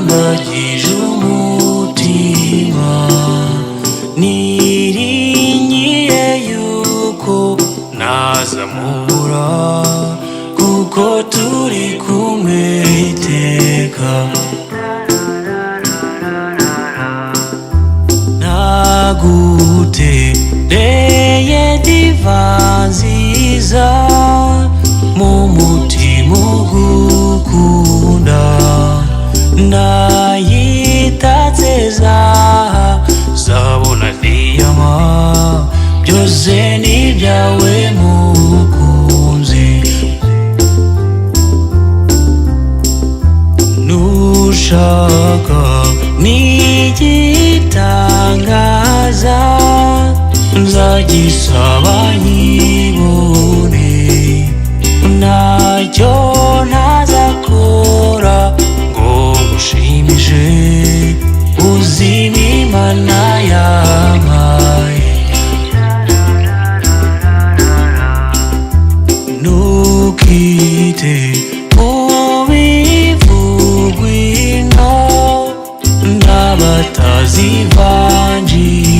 ndambagije umutima niringiye yuko nazamura kuko turi kumwe iteka nagutereye diva nziza mu mutima ugukunda nayitatse zabona diyama byose ni ibyawe mukunzi nushaka nigitangaza nzagisaba nyibone ntacyo ntazakora ngo ngushimishe uzima Imana yampaye ntukite ubivugwino n'abatazivanjira